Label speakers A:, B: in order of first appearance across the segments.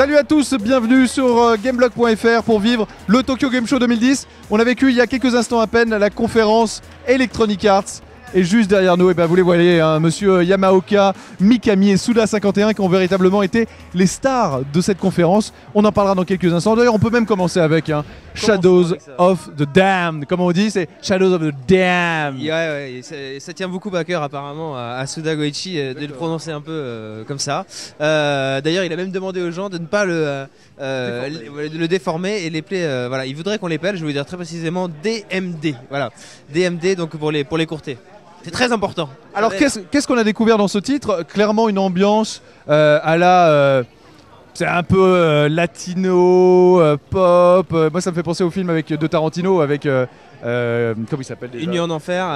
A: Salut à tous, bienvenue sur Gameblog.fr pour vivre le Tokyo Game Show 2010. On a vécu il y a quelques instants à peine la conférence Electronic Arts. Et juste derrière nous, vous les voyez, hein, monsieur Yamaoka, Mikami et Suda51 qui ont véritablement été les stars de cette conférence. On en parlera dans quelques instants. D'ailleurs, on peut même commencer avec Shadows of the Damned. Comment on dit? C'est Shadows of the Damned.
B: Ouais, ça tient beaucoup à cœur apparemment à Suda Goichi de le prononcer un peu comme ça. D'ailleurs, il a même demandé aux gens de ne pas le déformer et les play. Voilà, il voudrait qu'on les pèle. Je vais vous dire très précisément DMD. Voilà, DMD donc pour les courter. C'est très important.
A: Alors qu'est-ce qu'on a découvert dans ce titre? Clairement une ambiance à la... c'est un peu latino, pop. Moi ça me fait penser au film de Tarantino avec... comment il s'appelle déjà?
B: Union en Enfer,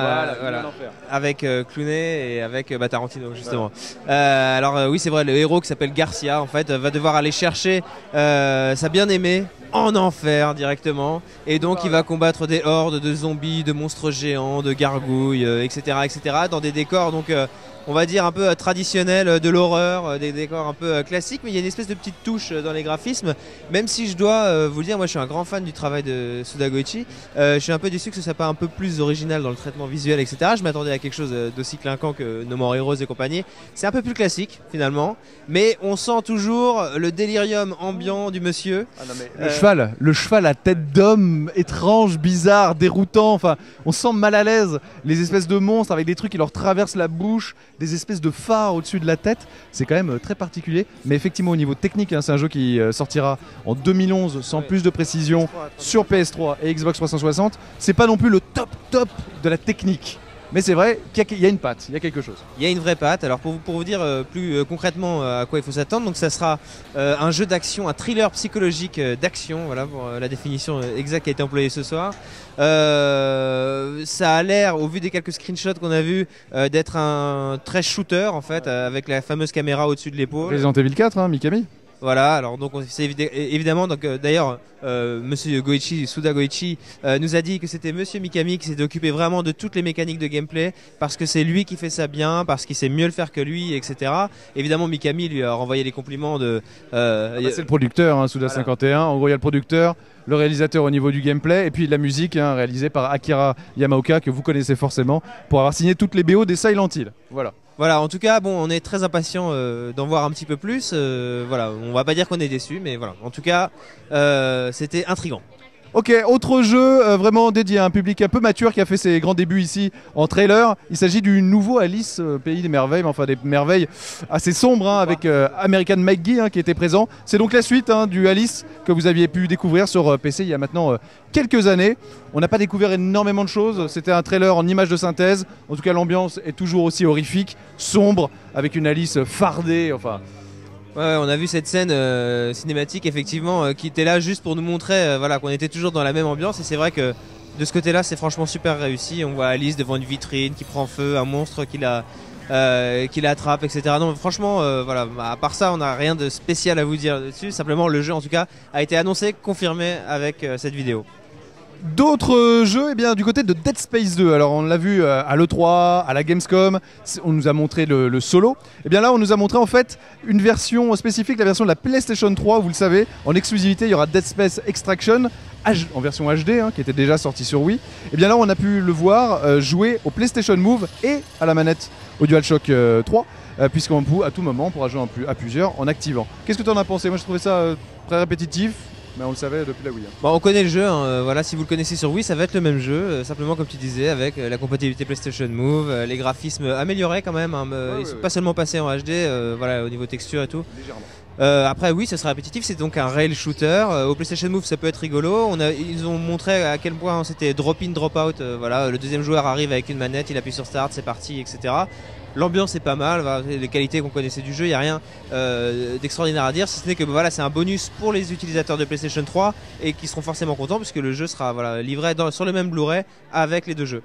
A: voilà.
B: Avec Clooney et avec Tarantino justement. Alors oui c'est vrai, le héros qui s'appelle Garcia en fait va devoir aller chercher sa bien-aimée en enfer directement et donc il va combattre des hordes de zombies, de monstres géants, de gargouilles, etc., dans des décors donc on va dire un peu traditionnels de l'horreur, des décors un peu classiques, mais il y a une espèce de petite touche dans les graphismes, même si je dois vous le dire, moi je suis un grand fan du travail de Suda Goichi, je suis un peu déçu que ce soit pas un peu plus original dans le traitement visuel, etc. Je m'attendais à quelque chose d'aussi clinquant que No More Heroes et compagnie. C'est un peu plus classique finalement, mais on sent toujours le délirium ambiant du monsieur.
A: Ah non, mais le cheval à tête d'homme, étrange, bizarre, déroutant, enfin on sent mal à l'aise, les espèces de monstres avec des trucs qui leur traversent la bouche, des espèces de phares au-dessus de la tête, c'est quand même très particulier, mais effectivement au niveau technique, c'est un jeu qui sortira en 2011 sans plus de précision sur PS3 et Xbox 360, c'est pas non plus le top de la technique. Mais c'est vrai qu'il y a une patte, il y a quelque chose.
B: Il y a une vraie patte. Alors pour vous dire plus concrètement à quoi il faut s'attendre, donc ça sera un jeu d'action, un thriller psychologique d'action, voilà pour la définition exacte qui a été employée ce soir. Ça a l'air, au vu des quelques screenshots qu'on a vus, d'être un très shooter en fait, avec la fameuse caméra au-dessus de l'épaule.
A: Resident Evil 4, hein, Mikami.
B: Voilà, alors donc c'est évidemment donc d'ailleurs monsieur Goichi, Suda Goichi nous a dit que c'était monsieur Mikami qui s'était occupé vraiment de toutes les mécaniques de gameplay parce que c'est lui qui fait ça bien, parce qu'il sait mieux le faire que lui, etc. Évidemment Mikami lui a renvoyé les compliments de
A: c'est le producteur, hein, Suda51. Voilà. En gros il y a le producteur, le réalisateur au niveau du gameplay et puis la musique réalisée par Akira Yamaoka que vous connaissez forcément pour avoir signé toutes les BO des Silent Hill.
B: Voilà, en tout cas, bon, on est très impatient d'en voir un petit peu plus. Voilà, on va pas dire qu'on est déçu, mais voilà. En tout cas, c'était intriguant.
A: Ok, autre jeu vraiment dédié à un public un peu mature qui a fait ses grands débuts ici en trailer. Il s'agit du nouveau Alice Pays des Merveilles, mais enfin des merveilles assez sombres avec American McGee qui était présent. C'est donc la suite du Alice que vous aviez pu découvrir sur PC il y a maintenant quelques années. On n'a pas découvert énormément de choses, c'était un trailer en images de synthèse. En tout cas l'ambiance est toujours aussi horrifique, sombre, avec une Alice fardée, enfin...
B: Ouais, on a vu cette scène cinématique effectivement qui était là juste pour nous montrer voilà, qu'on était toujours dans la même ambiance et c'est vrai que de ce côté-là c'est franchement super réussi. On voit Alice devant une vitrine qui prend feu, un monstre qui l'attrape, etc. Non, franchement, voilà, à part ça, on n'a rien de spécial à vous dire dessus. Simplement, le jeu en tout cas a été annoncé, confirmé avec cette vidéo.
A: D'autres jeux, du côté de Dead Space 2, alors on l'a vu à l'E3, à la Gamescom, on nous a montré le solo, et bien là on nous a montré en fait une version spécifique, la version de la PlayStation 3, vous le savez, en exclusivité il y aura Dead Space Extraction, en version HD, qui était déjà sortie sur Wii, et bien là on a pu le voir jouer au PlayStation Move et à la manette au DualShock 3, puisqu'à tout moment on pourra jouer à plusieurs en activant. Qu'est-ce que tu en as pensé? Moi je trouvais ça très répétitif. Mais on le savait depuis la Wii.
B: Bon, on connaît le jeu, voilà, si vous le connaissez sur Wii, ça va être le même jeu, simplement comme tu disais, avec la compatibilité PlayStation Move, les graphismes améliorés quand même, ils sont pas seulement passés en HD, voilà, au niveau texture et tout. Légèrement. Après oui, ça sera répétitif, c'est donc un rail shooter. Au PlayStation Move ça peut être rigolo. Ils ont montré à quel point c'était drop in, drop out. Voilà, le deuxième joueur arrive avec une manette, il appuie sur start, c'est parti, etc. L'ambiance est pas mal, les qualités qu'on connaissait du jeu, il n'y a rien d'extraordinaire à dire, si ce n'est que voilà, c'est un bonus pour les utilisateurs de PlayStation 3 et qui seront forcément contents puisque le jeu sera livré sur le même Blu-ray avec les deux jeux.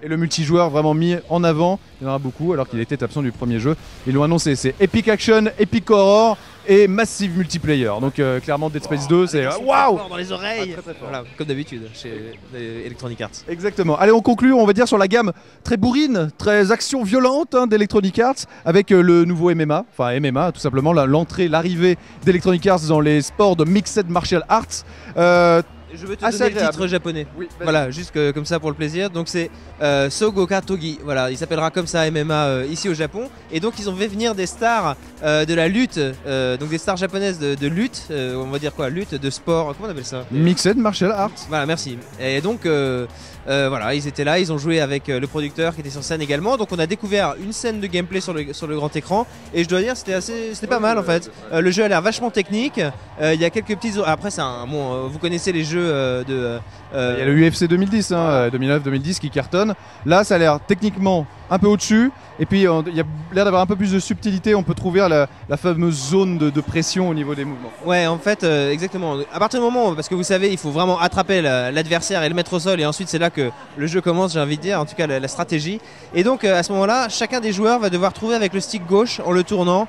A: Et le multijoueur vraiment mis en avant, il y en aura beaucoup alors qu'il était absent du premier jeu. Ils l'ont annoncé, c'est Epic Action, Epic Horror et Massive Multiplayer. Donc clairement Dead Space 2 c'est waouh
B: dans les oreilles.
A: Très, très fort.
B: Voilà, comme d'habitude chez Electronic Arts.
A: Exactement. Allez, on conclut, on va dire, sur la gamme très bourrine, très action violente d'Electronic Arts, avec le nouveau MMA, enfin MMA tout simplement, l'entrée, l'arrivée d'Electronic Arts dans les sports de Mixed Martial Arts.
B: Je veux te
A: Assez
B: donner le
A: agréable.
B: titre japonais.
A: Oui, vas-y.
B: Voilà, juste comme ça pour le plaisir. Donc c'est Sogoka Togi. Voilà, il s'appellera comme ça MMA ici au Japon. Et donc ils ont fait venir des stars de la lutte, donc des stars japonaises de lutte, on va dire quoi, lutte, de sport, comment on appelle ça?
A: Mixed Martial Arts.
B: Voilà, merci. Et donc voilà, ils étaient là, ils ont joué avec le producteur qui était sur scène également. Donc on a découvert une scène de gameplay sur le grand écran. Et je dois dire, c'était pas mal en fait. Le jeu a l'air vachement technique. Il y a quelques petits. Après, bon, vous connaissez les jeux de.
A: Il y a le UFC 2010, 2009-2010 qui cartonne. Là, ça a l'air techniquement un peu au-dessus. Et puis, il y a l'air d'avoir un peu plus de subtilité. On peut trouver la fameuse zone de pression au niveau des mouvements.
B: Ouais, en fait, exactement. À partir du moment, parce que vous savez, il faut vraiment attraper l'adversaire et le mettre au sol. Et ensuite, c'est là que le jeu commence, j'ai envie de dire, en tout cas la stratégie. Et donc, à ce moment-là, chacun des joueurs va devoir trouver avec le stick gauche, en le tournant,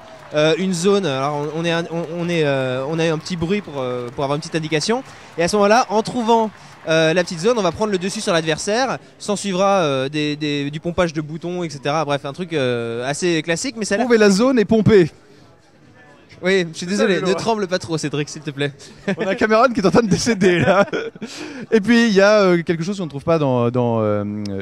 B: une zone. Alors, on a un petit bruit pour avoir une petite indication. Et à ce moment-là, en trouvant la petite zone, on va prendre le dessus sur l'adversaire. S'en suivra du pompage de boutons, etc. Bref, un truc assez classique, mais ça a l'air.
A: Trouver la zone et pomper.
B: Oui, je suis désolé,
A: Ça,
B: ne tremble pas trop, Cédric, s'il te plaît.
A: On a Cameron qui est en train de décéder là. Et puis il y a quelque chose qu'on ne trouve pas dans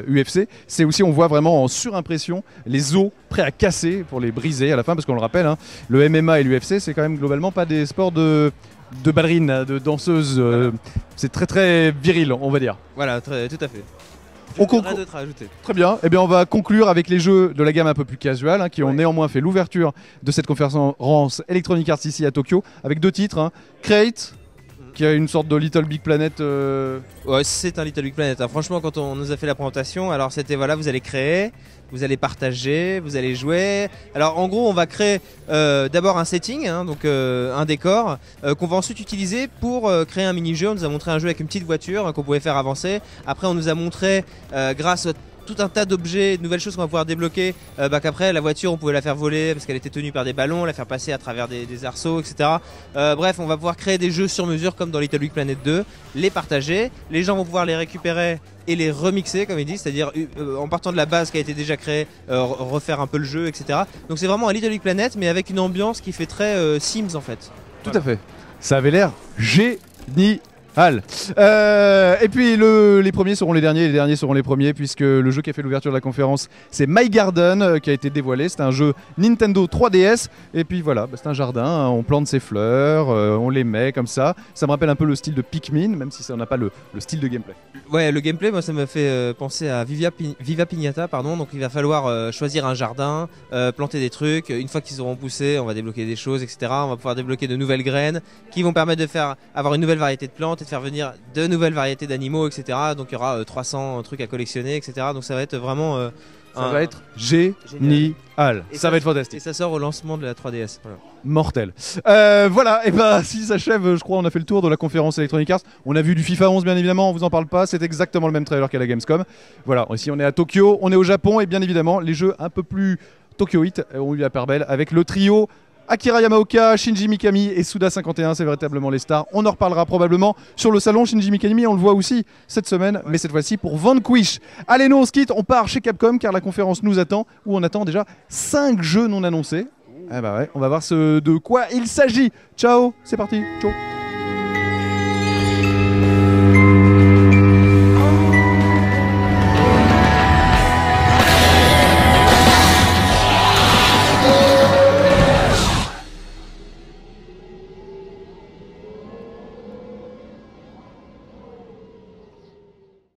A: UFC, c'est aussi on voit vraiment en surimpression les os prêts à casser pour les briser à la fin, parce qu'on le rappelle, hein, le MMA et l'UFC c'est quand même globalement pas des sports de ballerines, de danseuses. C'est très très viril, on va dire.
B: Voilà, tout à fait. Rien d'autre à ajouter.
A: Très bien, eh bien on va conclure avec les jeux de la gamme un peu plus casual, hein, qui ont néanmoins fait l'ouverture de cette conférence Electronic Arts ici à Tokyo, avec deux titres, hein. Crate, qui a une sorte de Little Big Planet.
B: Ouais, c'est un Little Big Planet, hein. Franchement, quand on nous a fait la présentation, alors c'était voilà, vous allez créer, vous allez partager, vous allez jouer. Alors en gros, on va créer d'abord un setting, hein, donc un décor, qu'on va ensuite utiliser pour créer un mini-jeu. On nous a montré un jeu avec une petite voiture qu'on pouvait faire avancer. Après, on nous a montré, grâce à tout un tas d'objets, de nouvelles choses qu'on va pouvoir débloquer, qu'après la voiture on pouvait la faire voler parce qu'elle était tenue par des ballons, la faire passer à travers des arceaux, etc. Bref, on va pouvoir créer des jeux sur mesure comme dans Little Big Planet 2, les partager, les gens vont pouvoir les récupérer et les remixer comme il dit, c'est-à-dire en partant de la base qui a été déjà créée, refaire un peu le jeu, etc. Donc c'est vraiment un Little Big Planet mais avec une ambiance qui fait très Sims en fait.
A: Tout à fait. Ça avait l'air génial. Et puis les premiers seront les derniers, et les derniers seront les premiers, puisque le jeu qui a fait l'ouverture de la conférence c'est My Garden qui a été dévoilé. C'est un jeu Nintendo 3DS et puis voilà, c'est un jardin, hein, on plante ses fleurs, on les met comme ça. Ça me rappelle un peu le style de Pikmin, même si ça n'a pas le style de gameplay.
B: Ouais, le gameplay, moi ça me fait penser à Viva Pignata, pardon. Donc il va falloir choisir un jardin, planter des trucs. Une fois qu'ils auront poussé, on va débloquer des choses, etc. On va pouvoir débloquer de nouvelles graines qui vont permettre de avoir une nouvelle variété de plantes et de faire venir de nouvelles variétés d'animaux, etc. Donc il y aura 300 trucs à collectionner, etc. Donc ça va être vraiment
A: ça va être génial. Ça va être fantastique.
B: Et ça sort au lancement de la 3DS. Voilà.
A: Mortel. Voilà, et bah si s'achève, je crois on a fait le tour de la conférence Electronic Arts. On a vu du FIFA 11 bien évidemment, on vous en parle pas, c'est exactement le même trailer qu'à la Gamescom. Voilà, ici on est à Tokyo, on est au Japon et bien évidemment les jeux un peu plus Tokyoïtes ont eu la part belle avec le trio Akira Yamaoka, Shinji Mikami et Suda51, c'est véritablement les stars. On en reparlera probablement sur le salon. Shinji Mikami, on le voit aussi cette semaine, mais cette fois-ci pour Vanquish. Allez, nous on se quitte, on part chez Capcom car la conférence nous attend, où on attend déjà 5 jeux non annoncés. Ah bah ouais, on va voir de quoi il s'agit. Ciao, c'est parti, ciao.